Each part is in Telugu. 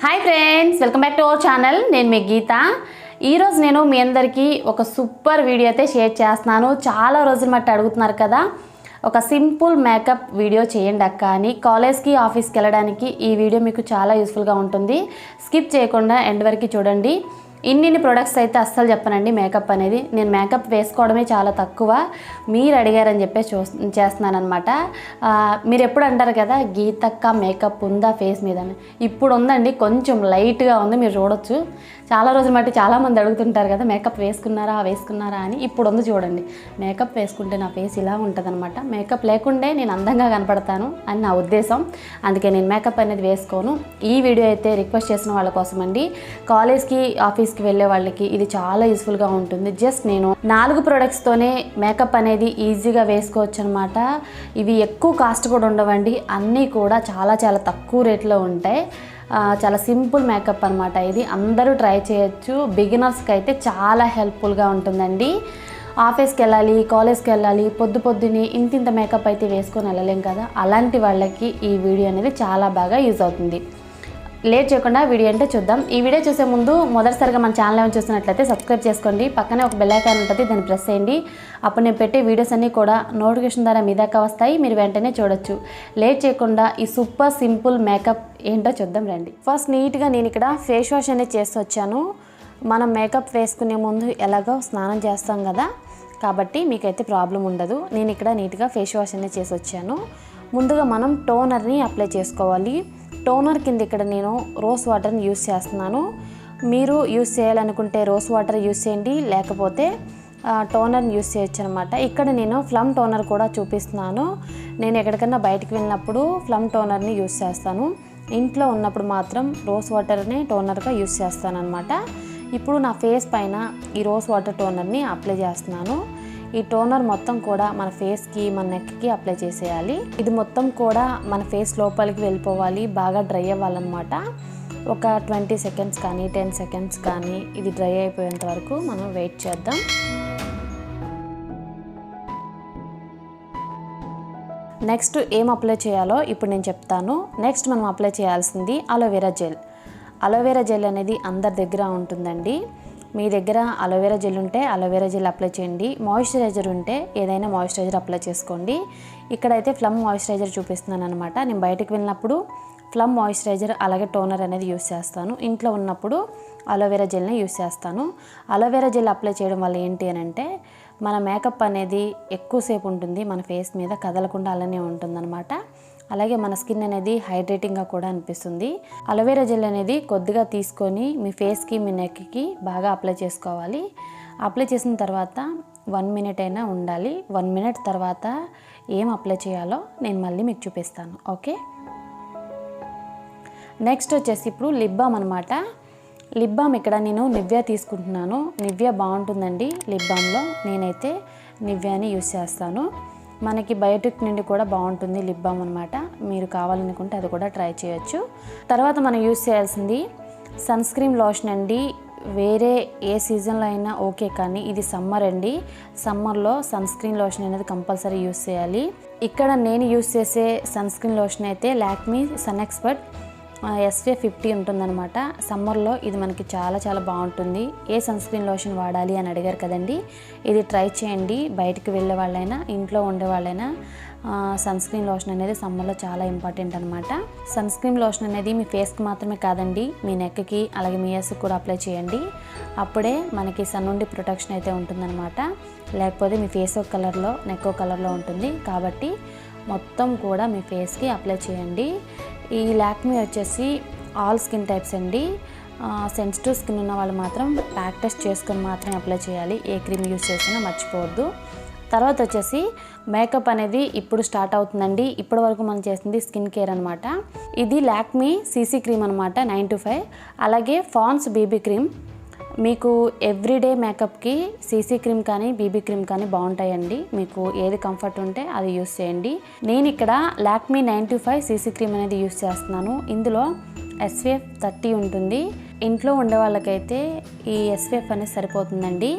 Hi friends, welcome back to our channel. నేను మీ గీత. ఈరోజు నేను మీ అందరికీ ఒక సూపర్ వీడియో అయితే షేర్ చేస్తున్నాను. చాలా రోజుల మట్టి అడుగుతున్నారు కదా, ఒక సింపుల్ మేకప్ వీడియో చేయండి అక్క అని. కాలేజ్కి ఆఫీస్కి వెళ్ళడానికి ఈ వీడియో మీకు చాలా యూస్ఫుల్గా ఉంటుంది. స్కిప్ చేయకుండా ఎండ్ వరకు చూడండి. ఇన్ని ప్రొడక్ట్స్ అయితే అస్సలు చెప్పనండి. మేకప్ అనేది నేను మేకప్ వేసుకోవడమే చాలా తక్కువ. మీరు అడిగారని చెప్పేసి చేస్తున్నాను అనమాట. మీరు ఎప్పుడు అంటారు కదా, గీతక్క మేకప్ ఉందా ఫేస్ మీద అని. ఇప్పుడు ఉందండి, కొంచెం లైట్గా ఉంది, మీరు చూడొచ్చు. చాలా రోజుల మట్టి చాలామంది అడుగుతుంటారు కదా, మేకప్ వేసుకున్నారా అని. ఇప్పుడు ఉంది చూడండి. మేకప్ వేసుకుంటే నా ఫేస్ ఇలా ఉంటుంది అనమాట. మేకప్ లేకుండే నేను అందంగా కనపడతాను అని నా ఉద్దేశం. అందుకే నేను మేకప్ అనేది వేసుకోను. ఈ వీడియో అయితే రిక్వెస్ట్ చేసిన వాళ్ళ కోసం అండి. కాలేజ్కి ఆఫీస్కి వెళ్ళే వాళ్ళకి ఇది చాలా యూస్ఫుల్గా ఉంటుంది. జస్ట్ నేను 4 ప్రొడక్ట్స్తోనే మేకప్ అనేది ఈజీగా వేసుకోవచ్చు అనమాట. ఇవి ఎక్కువ కాస్ట్ కూడా ఉండవండి. అన్నీ కూడా చాలా చాలా తక్కువ రేట్లో ఉంటాయి. చాలా సింపుల్ మేకప్ అనమాట. ఇది అందరూ ట్రై చేయొచ్చు. బిగినర్స్కి అయితే చాలా హెల్ప్ఫుల్గా ఉంటుందండి. ఆఫీస్కి వెళ్ళాలి, కాలేజ్కి వెళ్ళాలి, పొద్దున్నే ఇంత మేకప్ అయితే వేసుకొని వెళ్ళలేం కదా, అలాంటి వాళ్ళకి ఈ వీడియో అనేది చాలా బాగా యూజ్ అవుతుంది. లేట్ చేయకుండా వీడియో అంటే చూద్దాం. ఈ వీడియో చూసే ముందు మొదటిసారిగా మన ఛానల్ ఏమైనా చూస్తున్నట్లయితే సబ్స్క్రైబ్ చేసుకోండి. పక్కనే ఒక బెల్ ఐకాన్ ఉంటుంది, దాన్ని ప్రెస్ చేయండి. అప్పుడు నేను పెట్టే వీడియోస్ అన్నీ కూడా నోటిఫికేషన్ ద్వారా మీ దాకా వస్తాయి, మీరు వెంటనే చూడొచ్చు. లేట్ చేయకుండా ఈ సూపర్ సింపుల్ మేకప్ ఏంటో చూద్దాం రండి. ఫస్ట్ నీట్గా నేను ఇక్కడ ఫేస్ వాష్ అనేది చేసి వచ్చాను. మనం మేకప్ వేసుకునే ముందు ఎలాగో స్నానం చేస్తాం కదా, కాబట్టి మీకైతే ప్రాబ్లం ఉండదు. నేను ఇక్కడ నీట్గా ఫేస్ వాష్ అనేది చేసి వచ్చాను. ముందుగా మనం టోనర్ని అప్లై చేసుకోవాలి. టోనర్ కింద ఇక్కడ నేను రోజ్ వాటర్ని యూస్ చేస్తున్నాను. మీరు యూస్ చేయాలనుకుంటే రోజ్ వాటర్ యూస్ చేయండి, లేకపోతే టోనర్ని యూస్ చేయొచ్చు అనమాట. ఇక్కడ నేను ప్లమ్ టోనర్ కూడా చూపిస్తున్నాను. నేను ఎక్కడికన్నా బయటికి వెళ్ళినప్పుడు ప్లమ్ టోనర్ని యూస్ చేస్తాను. ఇంట్లో ఉన్నప్పుడు మాత్రం రోజ్ వాటర్ని టోనర్గా యూస్ చేస్తాను అనమాట. ఇప్పుడు నా ఫేస్ పైన ఈ రోజ్ వాటర్ టోనర్ని అప్లై చేస్తున్నాను. ఈ టోనర్ మొత్తం కూడా మన ఫేస్కి, మన నెక్కి అప్లై చేసేయాలి. ఇది మొత్తం కూడా మన ఫేస్ లోపలికి వెళ్ళిపోవాలి, బాగా డ్రై అవ్వాలన్నమాట. ఒక 20 సెకండ్స్ కానీ 10 సెకండ్స్ కానీ ఇది డ్రై అయిపోయేంత వరకు మనం వెయిట్ చేద్దాం. నెక్స్ట్ ఏం అప్లై చేయాలో ఇప్పుడు నేను చెప్తాను. నెక్స్ట్ మనం అప్లై చేయాల్సింది అలోవెరా జెల్. అలోవెరా జెల్ అనేది అందరి దగ్గర ఉంటుందండి. మీ దగ్గర అలోవెరా జెల్ ఉంటే అలోవెరా జెల్ అప్లై చేయండి. మాయిశ్చరైజర్ ఉంటే ఏదైనా మాయిశ్చరైజర్ అప్లై చేసుకోండి. ఇక్కడైతే ప్లమ్ మాయిశ్చరైజర్ చూపిస్తున్నాను అనమాట. నేను బయటకు వెళ్ళినప్పుడు ప్లమ్ మాయిశ్చరైజర్ అలాగే టోనర్ అనేది యూస్ చేస్తాను. ఇంట్లో ఉన్నప్పుడు అలోవెరా జెల్ని యూస్ చేస్తాను. అలోవెరా జెల్ అప్లై చేయడం వల్ల ఏంటి అని అంటే, మన మేకప్ అనేది ఎక్కువసేపు ఉంటుంది, మన ఫేస్ మీద కదలకుండా అలానే ఉంటుందన్నమాట. అలాగే మన స్కిన్ అనేది హైడ్రేటింగ్గా కూడా అనిపిస్తుంది. అలోవెరా జెల్ అనేది కొద్దిగా తీసుకొని మీ ఫేస్కి, మీ నెక్కి బాగా అప్లై చేసుకోవాలి. అప్లై చేసిన తర్వాత 1 మినిట్ అయినా ఉండాలి. 1 మినిట్ తర్వాత ఏం అప్లై చేయాలో నేను మళ్ళీ మీకు చూపిస్తాను. ఓకే, నెక్స్ట్ వచ్చేసి ఇప్పుడు లిప్ బామ్ అనమాట. లిప్ బామ్ ఇక్కడ నేను నివ్యా తీసుకుంటున్నాను. నివ్యా బాగుంటుందండి. లిప్ బామ్లో నేనైతే నివ్యాని యూస్ చేస్తాను. మనకి బయోటిక్ నుండి కూడా బాగుంటుంది లిప్ బామ్ అనమాట. మీరు కావాలనుకుంటే అది కూడా ట్రై చేయొచ్చు. తర్వాత మనం యూస్ చేయాల్సింది సన్ స్క్రీన్ లోషన్ అండి. వేరే ఏ సీజన్లో అయినా ఓకే, కానీ ఇది సమ్మర్ అండి. సమ్మర్లో సన్ స్క్రీన్ లోషన్ అనేది కంపల్సరీ యూస్ చేయాలి. ఇక్కడ నేను యూస్ చేసే సన్ స్క్రీన్ లోషన్ అయితే లాక్మీ సన్ ఎక్స్పర్ట్ SPF 50 ఉంటుందన్నమాట. సమ్మర్లో ఇది మనకి చాలా చాలా బాగుంటుంది. ఏ సన్ స్క్రీన్ లోషన్ వాడాలి అని అడిగారు కదండి, ఇది ట్రై చేయండి. బయటికి వెళ్ళే వాళ్ళైనా ఇంట్లో ఉండే వాళ్ళైనా సన్ స్క్రీన్ లోషన్ అనేది సమ్మర్లో చాలా ఇంపార్టెంట్ అనమాట. సన్ స్క్రీన్ లోషన్ అనేది మీ ఫేస్కి మాత్రమే కాదండి, మీ నెక్కి అలాగే మీ ఎస్కి కూడా అప్లై చేయండి. అప్పుడే మనకి సన్ నుండి ప్రొటెక్షన్ అయితే ఉంటుందన్నమాట. లేకపోతే మీ ఫేస్ ఒక కలర్లో, నెక్ ఒక కలర్లో ఉంటుంది. కాబట్టి మొత్తం కూడా మీ ఫేస్కి అప్లై చేయండి. ఈ లాక్మీ వచ్చేసి ఆల్ స్కిన్ టైప్స్ అండి. సెన్సిటివ్ స్కిన్ ఉన్న వాళ్ళు మాత్రం ప్యాక్ టెస్ట్ చేసుకొని మాత్రమే అప్లై చేయాలి. ఏ క్రీమ్ యూస్ చేసినా మర్చిపోవద్దు. తర్వాత వచ్చేసి మేకప్ అనేది ఇప్పుడు స్టార్ట్ అవుతుందండి. ఇప్పటి వరకు మనం చేసింది స్కిన్ కేర్ అనమాట. ఇది లాక్మీ CC క్రీమ్ అనమాట, 925. అలాగే పాండ్స్ BB క్రీమ్. మీకు ఎవ్రీడే మేకప్కి CC క్రీమ్ కానీ BB క్రీమ్ కానీ బాగుంటాయండి. మీకు ఏది కంఫర్ట్ ఉంటే అది యూస్ చేయండి. నేను ఇక్కడ లాక్మీ 925 CC క్రీమ్ అనేది యూస్ చేస్తున్నాను. ఇందులో SPF 30 ఉంటుంది. ఇంట్లో ఉండే వాళ్ళకైతే ఈ SPF అనేది సరిపోతుందండి.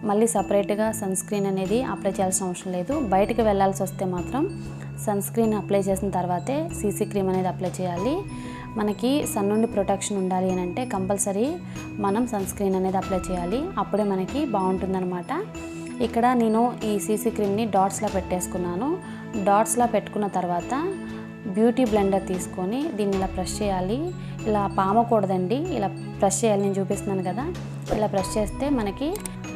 మళ్ళీ సపరేట్గా సన్ స్క్రీన్ అనేది అప్లై చేయాల్సిన అవసరం లేదు. బయటకు వెళ్ళాల్సి వస్తే మాత్రం సన్ స్క్రీన్ అప్లై చేసిన తర్వాతే CC క్రీమ్ అనేది అప్లై చేయాలి. మనకి సన్ నుండి ప్రొటెక్షన్ ఉండాలి అని అంటే కంపల్సరీ మనం సన్ స్క్రీన్ అనేది అప్లై చేయాలి, అప్పుడే మనకి బాగుంటుందన్నమాట. ఇక్కడ నేను ఈ సీసీ క్రీమ్ని డాట్స్లా పెట్టేసుకున్నాను. డాట్స్లా పెట్టుకున్న తర్వాత బ్యూటీ బ్లెండర్ తీసుకొని దీన్ని ఇలా ప్రెస్ చేయాలి. ఇలా పామకూడదండి, ఇలా ప్రెస్ చేయాలి. నేను చూపిస్తున్నాను కదా, ఇలా ప్రెస్ చేస్తే మనకి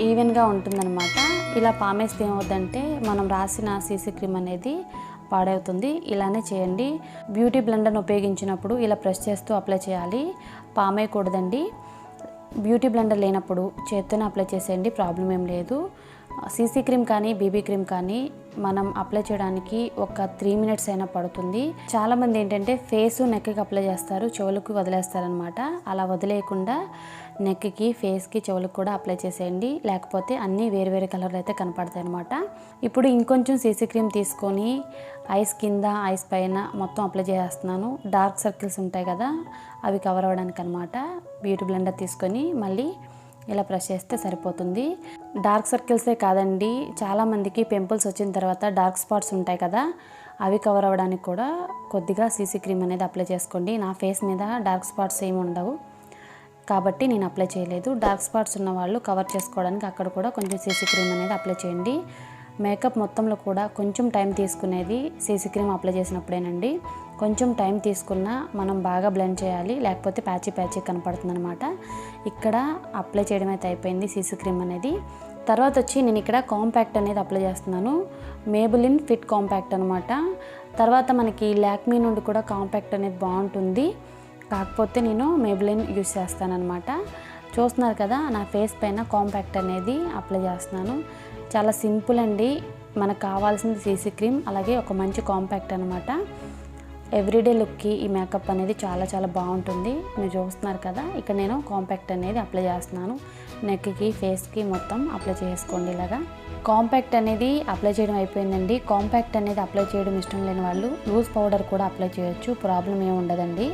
ఈవెన్గా ఉంటుందన్నమాట. ఇలా పామేస్తే ఏమవుతుందంటే మనం రాసిన సీసీ క్రీమ్ అనేది పాడవుతుంది. ఇలానే చేయండి. బ్యూటీ బ్లెండర్ని ఉపయోగించినప్పుడు ఇలా ప్రెస్ చేస్తూ అప్లై చేయాలి, పామేయకూడదండి. బ్యూటీ బ్లెండర్ లేనప్పుడు చేత్తోనే అప్లై చేసేయండి, ప్రాబ్లం ఏం లేదు. సీసీ క్రీమ్ కానీ బీబీ క్రీమ్ కానీ మనం అప్లై చేయడానికి ఒక 3 మినిట్స్ అయినా పడుతుంది. చాలామంది ఏంటంటే ఫేసు నెక్కి అప్లై చేస్తారు, చెవులకు వదిలేస్తారనమాట. అలా వదిలేయకుండా నెక్కి, ఫేస్కి, చెవులకు కూడా అప్లై చేసేయండి, లేకపోతే అన్నీ వేరు వేరే కలర్లు అయితే కనపడతాయి అనమాట. ఇప్పుడు ఇంకొంచెం సీసీ క్రీమ్ తీసుకొని ఐస్ కింద, ఐస్ పైన మొత్తం అప్లై చేస్తున్నాను. డార్క్ సర్కిల్స్ ఉంటాయి కదా, అవి కవర్ అవ్వడానికి అనమాట. బ్యూటీ బ్లెండర్ తీసుకొని మళ్ళీ ఇలా ప్రెస్ చేస్తే సరిపోతుంది. డార్క్ సర్కిల్సే కాదండి, చాలామందికి పింపుల్స్ వచ్చిన తర్వాత డార్క్ స్పాట్స్ ఉంటాయి కదా, అవి కవర్ అవ్వడానికి కూడా కొద్దిగా సీసీ క్రీమ్ అనేది అప్లై చేసుకోండి. నా ఫేస్ మీద డార్క్ స్పాట్స్ ఏమి ఉండవు కాబట్టి నేను అప్లై చేయలేదు. డార్క్ స్పాట్స్ ఉన్న వాళ్ళు కవర్ చేసుకోవడానికి అక్కడ కూడా కొంచెం సీసీ క్రీమ్ అనేది అప్లై చేయండి. మేకప్ మొత్తంలో కూడా కొంచెం టైం తీసుకునేది సీసీ క్రీమ్ అప్లై చేసినప్పుడేనండి. కొంచెం టైం తీసుకున్నా మనం బాగా బ్లెండ్ చేయాలి, లేకపోతే ప్యాచీ ప్యాచీ కనపడుతుంది అనమాట. ఇక్కడ అప్లై చేయడం అయితే అయిపోయింది సీసీ క్రీమ్ అనేది. తర్వాత వచ్చి నేను ఇక్కడ కాంపాక్ట్ అనేది అప్లై చేస్తున్నాను. మేబెలిన్ ఫిట్ కాంపాక్ట్ అనమాట. తర్వాత మనకి లాక్మీ నుండి కూడా కాంపాక్ట్ అనేది బాగుంటుంది, కాకపోతే నేను మేబెలిన్ యూస్ చేస్తానన్నమాట. చూస్తున్నారు కదా, నా ఫేస్ పైన కాంపాక్ట్ అనేది అప్లై చేస్తున్నాను. చాలా సింపుల్ అండి. మనకు కావాల్సింది సీసీ క్రీమ్, అలాగే ఒక మంచి కాంపాక్ట్ అనమాట. ఎవ్రీడే లుక్కి ఈ మేకప్ అనేది చాలా చాలా బాగుంటుంది. మీరు చూస్తున్నారు కదా, ఇక్కడ నేను కాంపాక్ట్ అనేది అప్లై చేస్తున్నాను. నెక్కి, ఫేస్కి మొత్తం అప్లై చేసుకోండి ఇలాగా. కాంపాక్ట్ అనేది అప్లై చేయడం అయిపోయిందండి. కాంపాక్ట్ అనేది అప్లై చేయడం ఇష్టం లేని వాళ్ళు లూజ్ పౌడర్ కూడా అప్లై చేయొచ్చు, ప్రాబ్లం ఏమి ఉండదండి.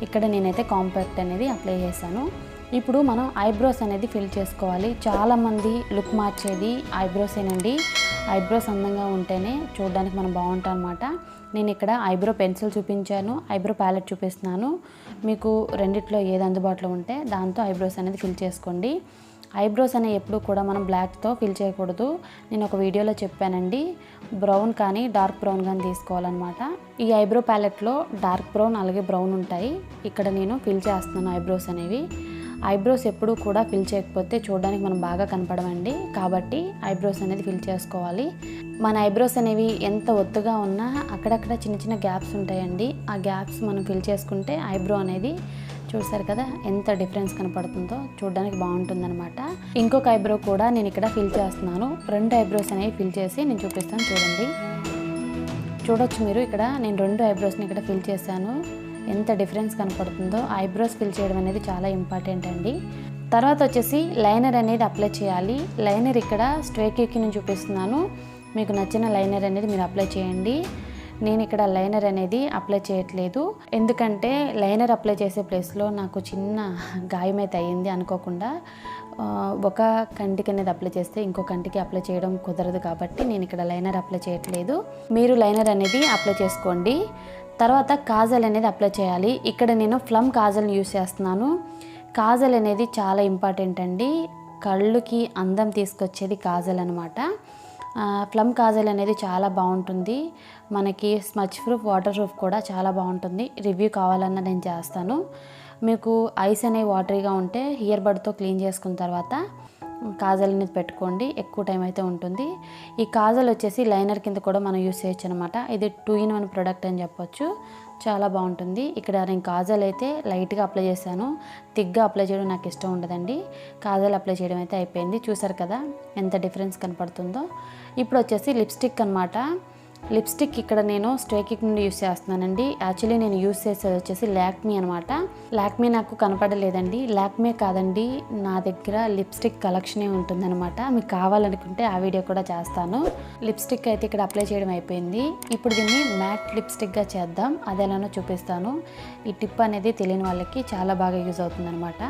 ఇక్కడ నేనైతే కాంపాక్ట్ అనేది అప్లై చేశాను. ఇప్పుడు మనం ఐబ్రోస్ అనేది ఫిల్ చేసుకోవాలి. చాలామంది లుక్ మార్చేది ఐబ్రోసేనండి. ఐబ్రోస్ అందంగా ఉంటేనే చూడడానికి మనం బాగుంటాం అనమాట. నేను ఇక్కడ ఐబ్రో పెన్సిల్ చూపించాను, ఐబ్రో ప్యాలెట్ చూపిస్తున్నాను. మీకు రెండిట్లో ఏది అందుబాటులో ఉంటే దాంతో ఐబ్రోస్ అనేది ఫిల్ చేసుకోండి. ఐబ్రోస్ అనేవి ఎప్పుడు కూడా మనం బ్లాక్తో ఫిల్ చేయకూడదు. నేను ఒక వీడియోలో చెప్పానండి, బ్రౌన్ కానీ డార్క్ బ్రౌన్ కానీ తీసుకోవాలన్నమాట. ఈ ఐబ్రో ప్యాలెట్లో డార్క్ బ్రౌన్ అలాగే బ్రౌన్ ఉంటాయి. ఇక్కడ నేను ఫిల్ చేస్తున్నాను ఐబ్రోస్ అనేవి. ఐబ్రోస్ ఎప్పుడు కూడా ఫిల్ చేయకపోతే చూడడానికి మనం బాగా కనపడమండి, కాబట్టి ఐబ్రోస్ అనేది ఫిల్ చేసుకోవాలి. మన ఐబ్రోస్ అనేవి ఎంత ఒత్తుగా ఉన్నా అక్కడక్కడ చిన్న చిన్న గ్యాప్స్ ఉంటాయండి. ఆ గ్యాప్స్ మనం ఫిల్ చేసుకుంటే ఐబ్రో అనేది చూసారు కదా ఎంత డిఫరెన్స్ కనపడుతుందో, చూడడానికి బాగుంటుందన్నమాట. ఇంకొక ఐబ్రో కూడా నేను ఇక్కడ ఫిల్ చేస్తున్నాను. 2 ఐబ్రోస్ అనేవి ఫిల్ చేసి నేను చూపిస్తాను చూడండి. చూడొచ్చు మీరు, ఇక్కడ నేను 2 ఐబ్రోస్ని ఇక్కడ ఫిల్ చేశాను. ఎంత డిఫరెన్స్ కనపడుతుందో. ఐబ్రోస్ ఫిల్ చేయడం అనేది చాలా ఇంపార్టెంట్ అండి. తర్వాత వచ్చేసి లైనర్ అనేది అప్లై చేయాలి. లైనర్ ఇక్కడ స్ట్రేక్కి నేను చూపిస్తున్నాను. మీకు నచ్చిన లైనర్ అనేది మీరు అప్లై చేయండి. నేను ఇక్కడ లైనర్ అనేది అప్లై చేయట్లేదు, ఎందుకంటే లైనర్ అప్లై చేసే ప్లేస్లో నాకు చిన్న గాయమైతే అయ్యింది అనుకోకుండా. ఒక కంటికి అనేది అప్లై చేస్తే ఇంకో కంటికి అప్లై చేయడం కుదరదు, కాబట్టి నేను ఇక్కడ లైనర్ అప్లై చేయట్లేదు. మీరు లైనర్ అనేది అప్లై చేసుకోండి. తర్వాత కాజల్ అనేది అప్లై చేయాలి. ఇక్కడ నేను ప్లమ్ కాజల్ని యూస్ చేస్తున్నాను. కాజల్ అనేది చాలా ఇంపార్టెంట్ అండి. కళ్ళుకి అందం తీసుకొచ్చేది కాజల్ అనమాట. ప్లమ్ కాజల్ అనేది చాలా బాగుంటుంది. మనకి స్మచ్ ప్రూఫ్, వాటర్ ప్రూఫ్ కూడా చాలా బాగుంటుంది. రివ్యూ కావాలన్నా నేను చేస్తాను. మీకు ఐస్ అనేవి వాటరీగా ఉంటే ఇయర్ బడ్తో క్లీన్ చేసుకున్న తర్వాత కాజల్ అనేది పెట్టుకోండి, ఎక్కువ టైం అయితే ఉంటుంది. ఈ కాజల్ వచ్చేసి లైనర్ కింద కూడా మనం యూస్ చేయొచ్చు అనమాట. ఇది 2-in-1 ప్రోడక్ట్ అని చెప్పొచ్చు, చాలా బాగుంటుంది. ఇక్కడ నేను కాజల్ అయితే లైట్గా అప్లై చేశాను, థిక్గా అప్లై చేయడం నాకు ఇష్టం ఉండదండి. కాజల్ అప్లై చేయడం అయితే అయిపోయింది. చూసారు కదా ఎంత డిఫరెన్స్ కనపడుతుందో. ఇప్పుడు వచ్చేసి లిప్స్టిక్ అనమాట. లిప్స్టిక్ ఇక్కడ నేను స్ట్రేకిక్ నుండి యూస్ చేస్తున్నానండి. యాక్చువల్లీ నేను యూస్ చేసేది వచ్చేసి లాక్మీ అనమాట. లాక్మీ నాకు కనపడలేదండి. లాక్మే కాదండి, నా దగ్గర లిప్స్టిక్ కలెక్షనే ఉంటుందన్నమాట. మీకు కావాలనుకుంటే ఆ వీడియో కూడా చేస్తాను. లిప్స్టిక్ అయితే ఇక్కడ అప్లై చేయడం అయిపోయింది. ఇప్పుడు దీన్ని మ్యాట్ లిప్స్టిక్గా చేద్దాం, అది ఎలానో చూపిస్తాను. ఈ టిప్ అనేది తెలియని వాళ్ళకి చాలా బాగా యూజ్ అవుతుందన్నమాట.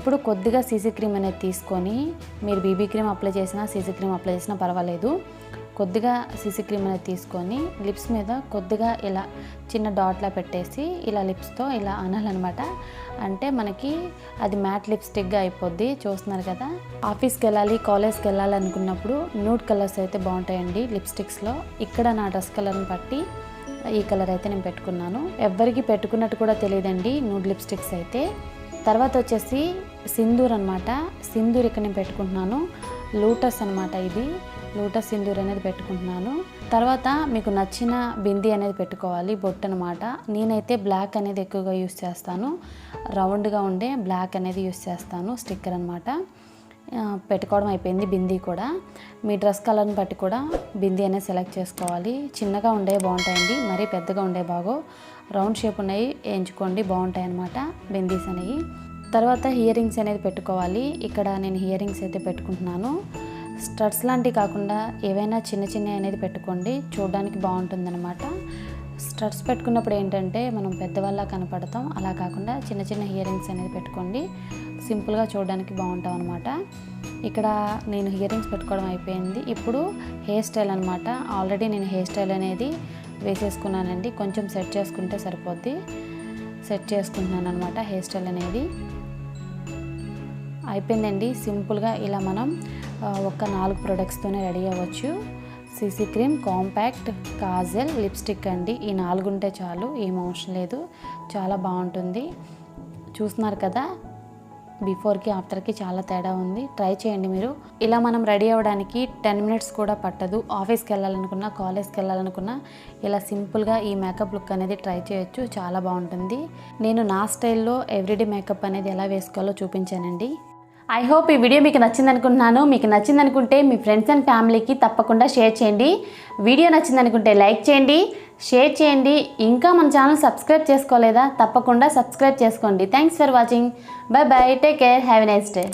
ఇప్పుడు కొద్దిగా సీసీ క్రీమ్ అనేది తీసుకొని, మీరు బీబీ క్రీమ్ అప్లై చేసినా సీసీ క్రీమ్ అప్లై చేసినా పర్వాలేదు, కొద్దిగా సీసీ క్రీమ్ అనేది తీసుకొని లిప్స్ మీద కొద్దిగా ఇలా చిన్న డాట్లా పెట్టేసి ఇలా లిప్స్తో ఇలా అనాలన్నమాట. అంటే మనకి అది మ్యాట్ లిప్స్టిక్గా అయిపోద్ది. చూస్తున్నారు కదా. ఆఫీస్కి వెళ్ళాలి, కాలేజ్కి వెళ్ళాలి అనుకున్నప్పుడు న్యూడ్ కలర్స్ అయితే బాగుంటాయండి లిప్స్టిక్స్లో. ఇక్కడ నా డ్రెస్ కలర్ని బట్టి ఈ కలర్ అయితే నేను పెట్టుకున్నాను. ఎవ్వరికి పెట్టుకున్నట్టు కూడా తెలియదండి న్యూడ్ లిప్స్టిక్స్ అయితే. తర్వాత వచ్చేసి సింధూర్ అనమాట. సింధూర్ ఇక్కడ నేను పెట్టుకుంటున్నాను. లోటస్ అనమాట, ఇది లోటస్ సింధూర్ అనేది పెట్టుకుంటున్నాను. తర్వాత మీకు నచ్చిన బిందీ అనేది పెట్టుకోవాలి, బొట్టు అనమాట. నేనైతే బ్లాక్ అనేది ఎక్కువగా యూస్ చేస్తాను. రౌండ్గా ఉండే బ్లాక్ అనేది యూస్ చేస్తాను, స్టిక్కర్ అనమాట. పెట్టుకోవడం అయిపోయింది. బిందీ కూడా మీ డ్రెస్ కలర్ని బట్టి కూడా బిందీ అనేది సెలెక్ట్ చేసుకోవాలి. చిన్నగా ఉండే బాగుంటాయండి, మరీ పెద్దగా ఉండే బాగో. రౌండ్ షేప్ ఉన్నాయి ఎంచుకోండి, బాగుంటాయి అన్నమాట బిందీస్ అనేవి. తర్వాత ఇయర్ రింగ్స్ అనేది పెట్టుకోవాలి. ఇక్కడ నేను ఇయర్ రింగ్స్ అయితే పెట్టుకుంటున్నాను. స్టడ్స్ లాంటివి కాకుండా ఏవైనా చిన్న చిన్నవి అనేది పెట్టుకోండి, చూడడానికి బాగుంటుందన్నమాట. స్టడ్స్ పెట్టుకున్నప్పుడు ఏంటంటే మనం పెద్దవాళ్ళ కనపడతాం, అలా కాకుండా చిన్న చిన్న ఇయర్ రింగ్స్ అనేది పెట్టుకోండి, సింపుల్గా చూడడానికి బాగుంటాం అనమాట. ఇక్కడ నేను ఇయర్ రింగ్స్ పెట్టుకోవడం అయిపోయింది. ఇప్పుడు హెయిర్ స్టైల్ అనమాట. ఆల్రెడీ నేను హెయిర్ స్టైల్ అనేది వేసేసుకున్నానండి, కొంచెం సెట్ చేసుకుంటే సరిపోద్ది. సెట్ చేసుకుంటున్నాను అనమాట హెయిర్ స్టైల్ అనేది. అయిపోయిందండి. సింపుల్గా ఇలా మనం ఒక 4 ప్రొడక్ట్స్తోనే రెడీ అవ్వచ్చు. CC cream, compact, Kajal, lipstick అండి. ఈ 4 ఉంటే చాలు, ఏం అవసరం లేదు. చాలా బాగుంటుంది. చూస్తున్నారు కదా, బిఫోర్కి ఆఫ్టర్కి చాలా తేడా ఉంది. ట్రై చేయండి మీరు. ఇలా మనం రెడీ అవ్వడానికి 10 మినిట్స్ కూడా పట్టదు. ఆఫీస్కి వెళ్ళాలనుకున్నా, కాలేజ్కి వెళ్ళాలనుకున్నా ఇలా సింపుల్గా ఈ మేకప్ లుక్ అనేది ట్రై చేయొచ్చు, చాలా బాగుంటుంది. నేను నా స్టైల్లో ఎవ్రీడే మేకప్ అనేది ఎలా వేసుకోవాలో చూపించానండి. ఐ హోప్ ఈ వీడియో మీకు నచ్చింది అనుకుంటున్నాను. మీకు నచ్చింది అనుకుంటే మీ ఫ్రెండ్స్ అండ్ ఫ్యామిలీకి తప్పకుండా షేర్ చేయండి. వీడియో నచ్చింది అనుకుంటే లైక్ చేయండి, షేర్ చేయండి. ఇంకా మన ఛానల్ సబ్స్క్రైబ్ చేసుకోలేదా? తప్పకుండా సబ్స్క్రైబ్ చేసుకోండి. Thanks for watching. By by, take care, have a nice day.